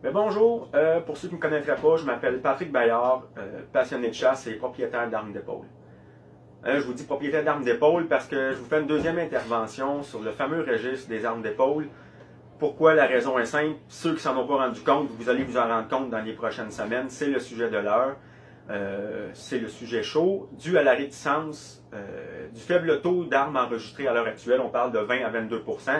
Mais bonjour, pour ceux qui ne me connaîtraient pas, je m'appelle Patrick Bayard, passionné de chasse et propriétaire d'armes d'épaule. Je vous dis propriétaire d'armes d'épaule parce que je vous fais une deuxième intervention sur le fameux registre des armes d'épaule. Pourquoi? La raison est simple. Ceux qui s'en ont pas rendu compte, vous allez vous en rendre compte dans les prochaines semaines. C'est le sujet de l'heure. C'est le sujet chaud, dû à la réticence du faible taux d'armes enregistrées à l'heure actuelle. On parle de 20 à 22 %.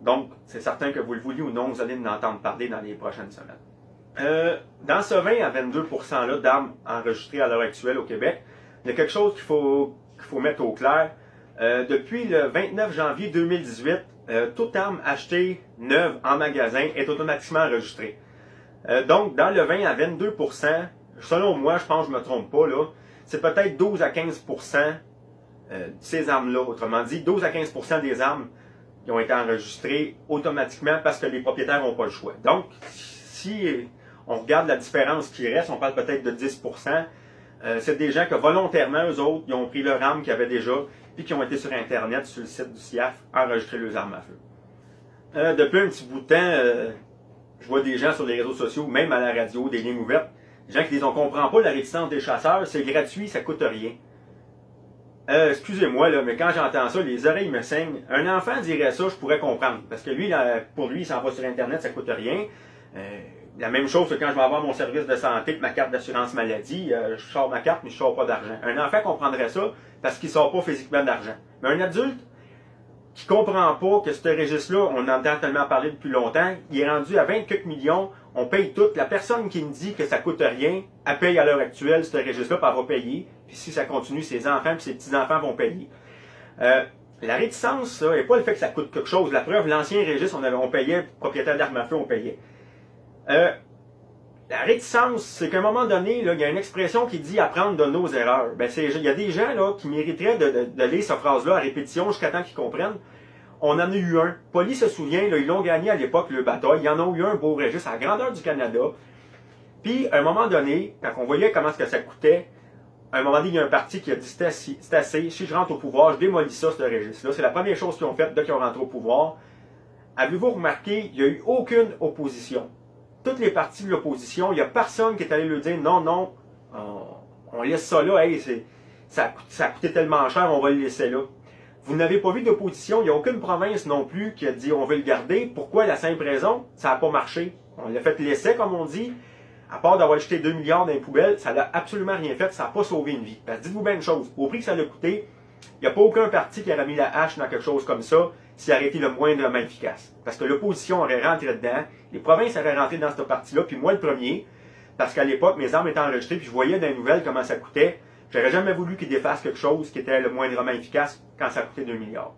Donc, c'est certain que vous le vouliez ou non, vous allez en entendre parler dans les prochaines semaines. Dans ce 20 à 22 % d'armes enregistrées à l'heure actuelle au Québec, il y a quelque chose qu'il faut mettre au clair. Depuis le 29 janvier 2018, toute arme achetée neuve en magasin est automatiquement enregistrée. Donc, dans le 20 à 22 %, selon moi, je pense que je ne me trompe pas, là, c'est peut-être 12 à 15 % de ces armes-là. Autrement dit, 12 à 15 % des armes qui ont été enregistrées automatiquement parce que les propriétaires n'ont pas le choix. Donc, si on regarde la différence qui reste, on parle peut-être de 10 %, c'est des gens que volontairement, eux autres, ils ont pris leur arme qu'ils avaient déjà, puis qui ont été sur Internet, sur le site du CIAF, enregistrer leurs armes à feu. Depuis un petit bout de temps, je vois des gens sur les réseaux sociaux, même à la radio, des lignes ouvertes, des gens qui disent on ne comprend pas la réticence des chasseurs, c'est gratuit, ça coûte rien. Excusez-moi, là, mais quand j'entends ça, les oreilles me saignent. Un enfant dirait ça, je pourrais comprendre. Parce que lui, pour lui, il s'en va sur Internet, ça coûte rien. La même chose que quand je vais avoir mon service de santé, ma carte d'assurance maladie, je sors ma carte, mais je ne sors pas d'argent. Un enfant comprendrait ça parce qu'il ne sort pas physiquement d'argent. Mais un adulte qui ne comprend pas que ce registre-là, on en entend tellement parler depuis longtemps, il est rendu à 20 quelques millions, on paye tout. La personne qui me dit que ça coûte rien, elle paye à l'heure actuelle ce registre-là, puis elle va payer. Puis si ça continue, ses enfants et ses petits-enfants vont payer. La réticence, ça, n'est pas le fait que ça coûte quelque chose. La preuve, l'ancien registre, on payait, propriétaire d'armes à feu, on payait. La réticence, c'est qu'à un moment donné, là, il y a une expression qui dit apprendre de nos erreurs. Ben, il y a des gens là, qui mériteraient de lire cette phrase-là à répétition jusqu'à temps qu'ils comprennent. On en a eu un. Poly se souvient, là, ils l'ont gagné à l'époque, le bataille. Ils en ont eu un beau registre à la grandeur du Canada. Puis, à un moment donné, quand on voyait comment ça coûtait, à un moment donné, il y a un parti qui a dit c'est assez, si je rentre au pouvoir, je démolis ça, ce registre-là. C'est la première chose qu'ils ont faite dès qu'ils ont rentré au pouvoir. Avez-vous remarqué, il n'y a eu aucune opposition. Toutes les partis de l'opposition, il n'y a personne qui est allé lui dire non, non, on laisse ça là, hey, ça a coûté tellement cher, on va le laisser là. Vous n'avez pas vu d'opposition, il n'y a aucune province non plus qui a dit on veut le garder. Pourquoi? La simple raison, ça n'a pas marché. On l'a fait l'essai, comme on dit. À part d'avoir jeté 2 milliards dans les poubelles, ça n'a absolument rien fait, ça n'a pas sauvé une vie. Parce que dites-vous bien une chose, au prix que ça l'a coûté, il n'y a pas aucun parti qui aurait mis la hache dans quelque chose comme ça s'il aurait été le moindrement efficace. Parce que l'opposition aurait rentré dedans, les provinces auraient rentré dans cette partie-là, puis moi le premier, parce qu'à l'époque, mes armes étaient enregistrées, puis je voyais dans les nouvelles comment ça coûtait. J'aurais jamais voulu qu'ils défassent quelque chose qui était le moindrement efficace quand ça coûtait 2 milliards.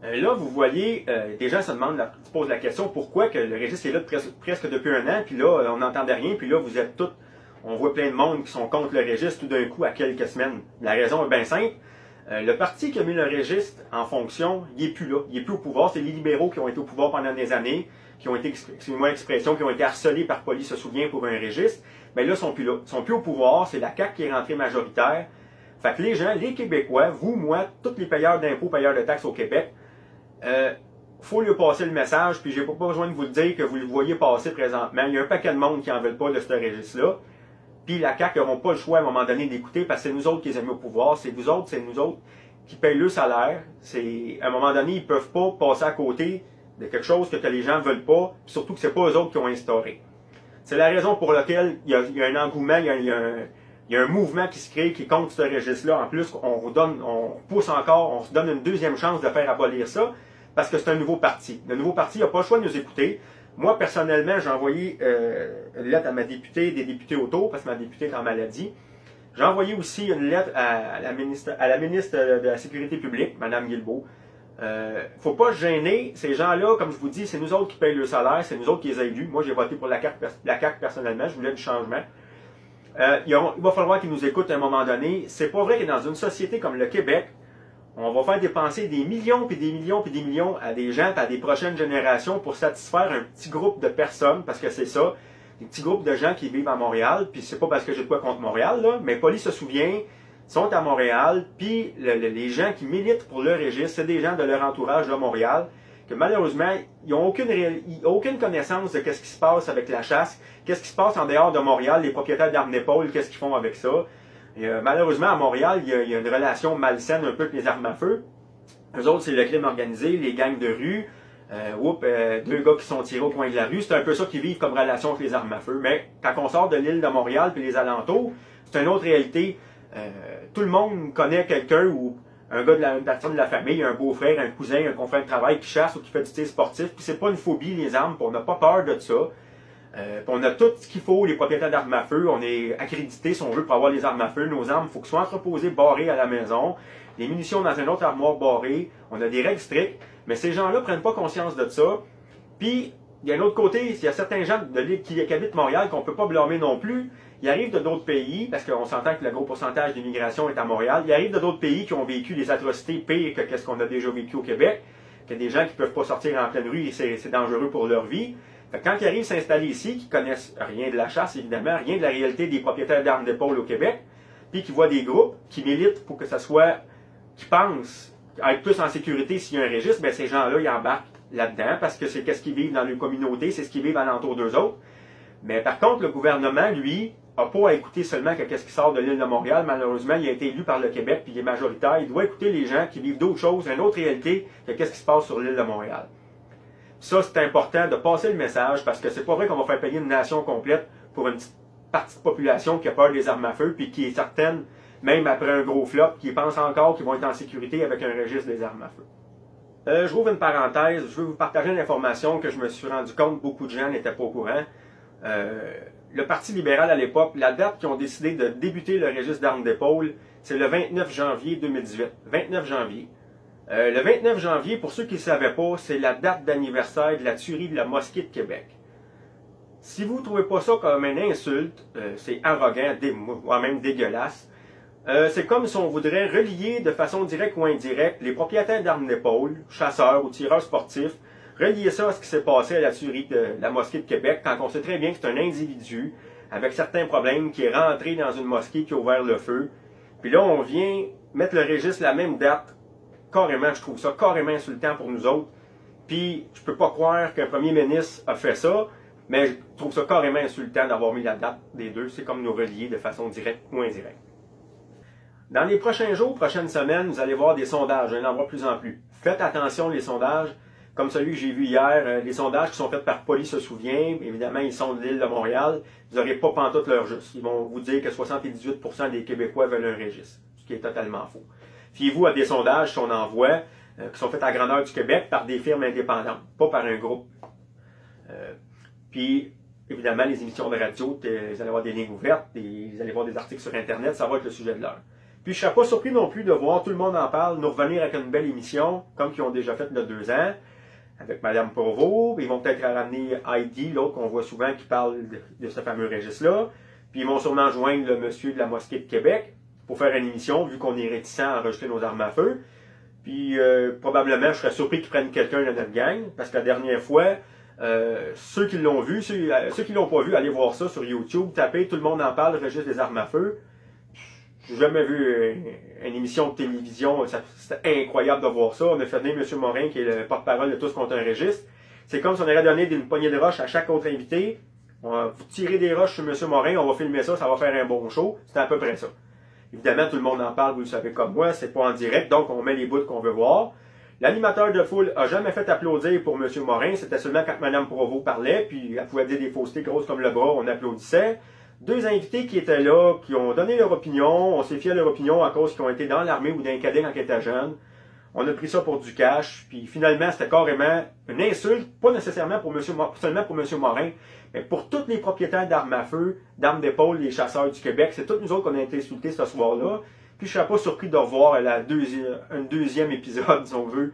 Là, vous voyez, des gens se posent la question pourquoi que le registre est là presque depuis un an, puis là, on n'entendait rien, puis là, vous êtes tous, on voit plein de monde qui sont contre le registre tout d'un coup à quelques semaines. La raison est bien simple. Le parti qui a mis le registre en fonction, il n'est plus là. Il n'est plus au pouvoir. C'est les libéraux qui ont été au pouvoir pendant des années, qui ont été, excusez-moi l'expression, qui ont été harcelés par Poly se souvient pour un registre. Mais là, ils ne sont plus là. Ils ne sont plus au pouvoir. C'est la CAQ qui est rentrée majoritaire. Fait que les gens, les Québécois, vous, moi, tous les payeurs d'impôts, payeurs de taxes au Québec, faut lui passer le message, puis j'ai pas besoin de vous le dire que vous le voyez passer présentement. Il y a un paquet de monde qui n'en veulent pas de ce registre-là. Puis la CAQ n'auront pas le choix à un moment donné d'écouter parce que c'est nous autres qui les avons mis au pouvoir, c'est nous autres qui payent le salaire. À un moment donné, ils ne peuvent pas passer à côté de quelque chose que les gens ne veulent pas, puis surtout que ce n'est pas eux autres qui ont instauré. C'est la raison pour laquelle il y a un engouement, il y a un mouvement qui se crée qui est contre ce registre-là. En plus, on pousse encore, on se donne une deuxième chance de faire abolir ça parce que c'est un nouveau parti. Le nouveau parti n'a pas le choix de nous écouter. Moi, personnellement, j'ai envoyé une lettre à ma députée, des députés autour, parce que ma députée est en maladie. J'ai envoyé aussi une lettre à la ministre de la Sécurité publique, Mme Guilbeault. Faut pas se gêner. Ces gens-là, comme je vous dis, c'est nous autres qui payent le salaire, c'est nous autres qui les élus. Moi, j'ai voté pour la CAQ personnellement, je voulais du changement. Il va falloir qu'ils nous écoutent à un moment donné. C'est pas vrai que dans une société comme le Québec, on va faire dépenser des millions, puis des millions, puis des millions à des gens, puis à des prochaines générations pour satisfaire un petit groupe de personnes, parce que c'est ça, des petits groupes de gens qui vivent à Montréal, puis c'est pas parce que j'ai de quoi contre Montréal, là, mais Poly se souvient, sont à Montréal, puis les gens qui militent pour le registre, c'est des gens de leur entourage de Montréal, que malheureusement, ils n'ont aucune connaissance de ce qui se passe avec la chasse, qu'est-ce qui se passe en dehors de Montréal, les propriétaires d'armes d'épaule, qu'est-ce qu'ils font avec ça. Et, malheureusement, à Montréal, il y a une relation malsaine un peu avec les armes à feu. Eux autres, c'est le crime organisé, les gangs de rue, deux gars qui sont tirés au coin de la rue. C'est un peu ça qu'ils vivent comme relation avec les armes à feu. Mais quand on sort de l'île de Montréal et les alentours, c'est une autre réalité. Tout le monde connaît quelqu'un ou un gars une personne de la famille, un beau-frère, un cousin, un confrère de travail qui chasse ou qui fait du tir sportif. Puis c'est pas une phobie, les armes, puis on n'a pas peur de ça. Puis on a tout ce qu'il faut, les propriétaires d'armes à feu. On est accrédité, si on veut, pour avoir les armes à feu. Nos armes, il faut qu'elles soient entreposées, barrées à la maison. Les munitions dans une autre armoire barrée. On a des règles strictes. Mais ces gens-là prennent pas conscience de ça. Puis, il y a un autre côté, il y a certains gens qui habitent Montréal qu'on peut pas blâmer non plus. Ils arrivent de d'autres pays, parce qu'on s'entend que le gros pourcentage d'immigration est à Montréal. Ils arrivent de d'autres pays qui ont vécu des atrocités pires que ce qu'on a déjà vécu au Québec. Qu'il y a des gens qui peuvent pas sortir en pleine rue et c'est dangereux pour leur vie. Fait que quand ils arrivent s'installer ici, qui connaissent rien de la chasse, évidemment, rien de la réalité des propriétaires d'armes d'épaule au Québec, puis qui voient des groupes qui militent pour que ça soit, qui pensent être plus en sécurité s'il y a un registre, ben ces gens-là, ils embarquent là-dedans, parce que c'est ce qu'ils vivent dans leur communauté, c'est ce qu'ils vivent alentour d'eux autres. Mais par contre, le gouvernement, lui, n'a pas à écouter seulement qu'est-ce qui sort de l'île de Montréal. Malheureusement, il a été élu par le Québec, puis il est majoritaire. Il doit écouter les gens qui vivent d'autres choses, une autre réalité que qu'est-ce qui se passe sur l'île de Montréal. Ça, c'est important de passer le message, parce que c'est pas vrai qu'on va faire payer une nation complète pour une petite partie de population qui a peur des armes à feu, puis qui est certaine, même après un gros flop, qui pense encore qu'ils vont être en sécurité avec un registre des armes à feu. Je rouvre une parenthèse, je veux vous partager une information que je me suis rendu compte que beaucoup de gens n'étaient pas au courant. Le Parti libéral à l'époque, la date qu'ils ont décidé de débuter le registre d'armes d'épaule, c'est le 29 janvier 2018. 29 janvier. Le 29 janvier, pour ceux qui ne savaient pas, c'est la date d'anniversaire de la tuerie de la mosquée de Québec. Si vous ne trouvez pas ça comme une insulte, c'est arrogant, voire même dégueulasse. C'est comme si on voudrait relier de façon directe ou indirecte les propriétaires d'armes d'épaule, chasseurs ou tireurs sportifs, relier ça à ce qui s'est passé à la tuerie de la mosquée de Québec, quand on sait très bien que c'est un individu avec certains problèmes qui est rentré dans une mosquée qui a ouvert le feu. Puis là, on vient mettre le registre la même date. Carrément, je trouve ça carrément insultant pour nous autres. Puis, je peux pas croire qu'un premier ministre a fait ça, mais je trouve ça carrément insultant d'avoir mis la date des deux. C'est comme nous relier de façon directe ou indirecte. Dans les prochains jours, prochaines semaines, vous allez voir des sondages. Il y en aura de plus en plus. Faites attention, les sondages. Comme celui que j'ai vu hier, les sondages qui sont faits par Police se souvient. Évidemment, ils sont de l'île de Montréal. Vous n'aurez pas pantoute leur juste. Ils vont vous dire que 78% des Québécois veulent un registre. Ce qui est totalement faux. Fiez-vous à des sondages qu'on envoie, qui sont faits à grandeur du Québec par des firmes indépendantes, pas par un groupe. Puis, évidemment, les émissions de radio, vous allez avoir des lignes ouvertes, vous allez voir des articles sur Internet, ça va être le sujet de l'heure. Puis, je ne serais pas surpris non plus de voir, tout le monde en parle, nous revenir avec une belle émission, comme qu'ils ont déjà fait il y a 2 ans, avec Mme Provost. Ils vont peut-être ramener Heidi, l'autre qu'on voit souvent qui parle de ce fameux registre-là. Puis, ils vont sûrement joindre le monsieur de la mosquée de Québec pour faire une émission, vu qu'on est réticent à enregistrer nos armes à feu. Puis, probablement, je serais surpris qu'ils prennent quelqu'un de notre gang, parce que la dernière fois, ceux qui l'ont vu, ceux qui l'ont pas vu, allez voir ça sur YouTube, tapez, tout le monde en parle, le registre des armes à feu. J'ai jamais vu une émission de télévision, c'était incroyable de voir ça. On a fait venir M. Morin, qui est le porte-parole de Tous contre un registre. C'est comme si on aurait donné une poignée de roches à chaque autre invité. On va tirer des roches sur M. Morin, on va filmer ça, ça va faire un bon show. C'était à peu près ça. Évidemment, tout le monde en parle, vous le savez comme moi, c'est pas en direct, donc on met les bouts qu'on veut voir. L'animateur de foule a jamais fait applaudir pour M. Morin, c'était seulement quand Mme Provost parlait, puis elle pouvait dire des faussetés grosses comme le bras, on applaudissait. 2 invités qui étaient là, qui ont donné leur opinion, on s'est fié à leur opinion à cause qu'ils ont été dans l'armée ou dans un cadet quand ils étaient jeunes. On a pris ça pour du cash, puis finalement, c'était carrément une insulte, pas nécessairement seulement pour M. Morin, mais pour tous les propriétaires d'armes à feu, d'armes d'épaule, les chasseurs du Québec. C'est tous nous autres qu'on a été insultés ce soir-là. Puis je ne serais pas surpris de revoir un deuxième épisode, si on veut,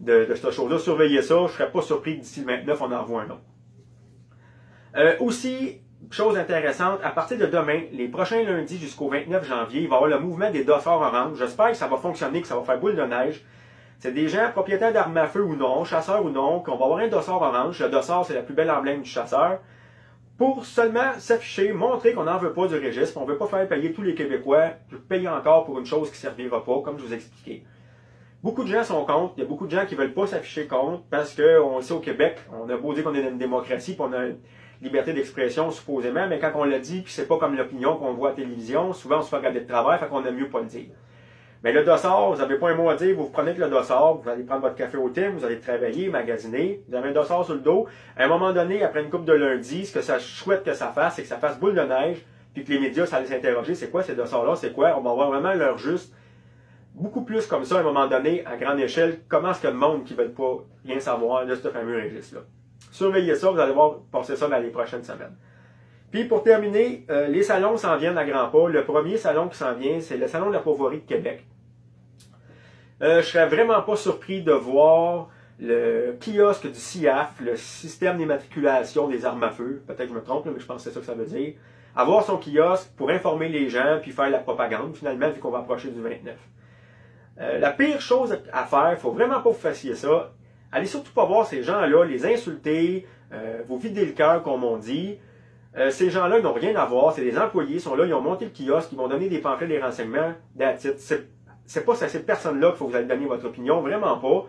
de cette chose-là. Surveillez ça, je ne serais pas surpris que d'ici le 29, on en voit un autre. Aussi, chose intéressante, à partir de demain, les prochains lundis jusqu'au 29 janvier, il va y avoir le mouvement des dossards orange. J'espère que ça va fonctionner, que ça va faire boule de neige. C'est des gens, propriétaires d'armes à feu ou non, chasseurs ou non, qu'on va avoir un dossard orange. Le dossard, c'est la plus belle emblème du chasseur. Pour seulement s'afficher, montrer qu'on n'en veut pas du registre, on ne veut pas faire payer tous les Québécois, payer encore pour une chose qui ne servira pas, comme je vous ai expliqué. Beaucoup de gens sont contre. Il y a beaucoup de gens qui veulent pas s'afficher contre parce que on sait au Québec, on a beau dire qu'on est une démocratie, puis on a une liberté d'expression supposément, mais quand on l'a dit, puis c'est pas comme l'opinion qu'on voit à la télévision, souvent on se fait regarder de travers, fait qu'on aime mieux pas le dire. Mais le dossard, vous n'avez pas un mot à dire, vous prenez le dossard, vous allez prendre votre café au thym, vous allez travailler, magasiner, vous avez un dossard sur le dos. À un moment donné, après une couple de lundi, ce que ça souhaite que ça fasse, c'est que ça fasse boule de neige, puis que les médias, ça allait s'interroger, c'est quoi ces dossards-là, c'est quoi? On va avoir vraiment l'heure juste. Beaucoup plus comme ça, à un moment donné, à grande échelle, comment est-ce que le monde qui ne veut pas rien savoir de ce fameux registre-là. Surveillez ça, vous allez voir passer ça dans les prochaines semaines. Puis pour terminer, les salons s'en viennent à grands pas. Le premier salon qui s'en vient, c'est le Salon de la Pauvoirie de Québec. Je serais vraiment pas surpris de voir le kiosque du CIAF, le système d'immatriculation des armes à feu, peut-être que je me trompe, mais je pense que c'est ça que ça veut dire, avoir son kiosque pour informer les gens puis faire la propagande, finalement, vu qu'on va approcher du 29. La pire chose à faire, il ne faut vraiment pas vous fassiez ça. Allez surtout pas voir ces gens-là, les insulter, vous vider le cœur, comme on dit. Ces gens-là, ils n'ont rien à voir, c'est des employés, ils sont là, ils ont monté le kiosque, ils vont donner des pamphlets, des renseignements, c'est pas à ces personnes-là qu'il faut que vous allez donner votre opinion, vraiment pas.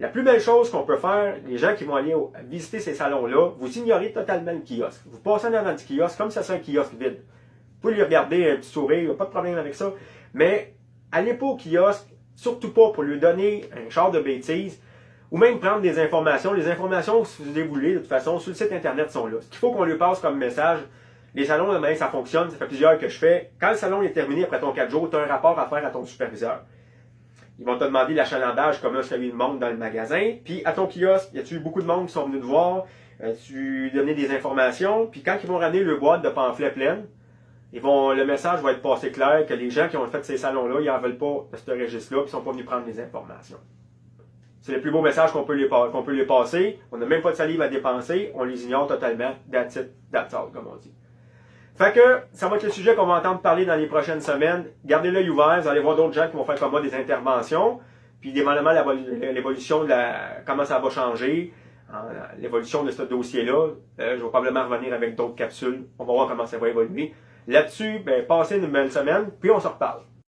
La plus belle chose qu'on peut faire, les gens qui vont aller visiter ces salons-là, vous ignorez totalement le kiosque. Vous passez en avant du kiosque comme si c'était un kiosque vide. Vous pouvez lui regarder un petit sourire, pas de problème avec ça, mais allez pas au kiosque, surtout pas pour lui donner un char de bêtises, ou même prendre des informations. Les informations, si vous les voulez, de toute façon, sur le site internet sont là. Ce qu'il faut qu'on lui passe comme message, les salons, de manière ça fonctionne, ça fait plusieurs que je fais. Quand le salon est terminé après ton 4 jours, tu as un rapport à faire à ton superviseur. Ils vont te demander l'achalandage, comment est-ce qu'il y a eu de monde dans le magasin. Puis à ton kiosque, y a-tu eu beaucoup de monde qui sont venus te voir, tu donner des informations. Puis quand ils vont ramener le boîte de pamphlets pleine, le message va être passé clair que les gens qui ont fait ces salons-là, ils n'en veulent pas de ce registre-là, puis ils ne sont pas venus prendre les informations. C'est le plus beau message qu'on peut les passer. On n'a même pas de salive à dépenser, on les ignore totalement. That's it, that's all, comme on dit. Fait que ça va être le sujet qu'on va entendre parler dans les prochaines semaines. Gardez l'œil ouvert, vous allez voir d'autres gens qui vont faire comme moi des interventions. Puis dépendamment de l'évolution de comment ça va changer, l'évolution de ce dossier-là, je vais probablement revenir avec d'autres capsules. On va voir comment ça va évoluer. Là-dessus, passez une belle semaine, puis on se reparle.